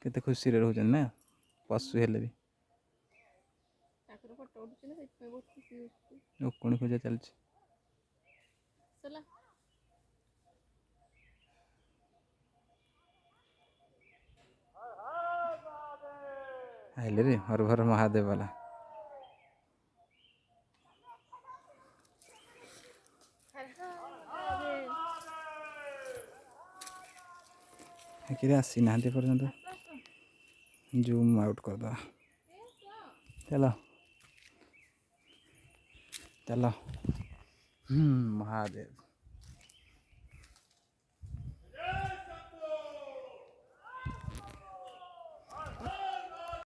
केते खुशी रे रहउछन ना पशु हेले भी उकुणी खोजा चलछि आइले रे हर हर महादेव वाला आसी ना पर्यंत जूम आउट कर दो चलो चलो महादेव।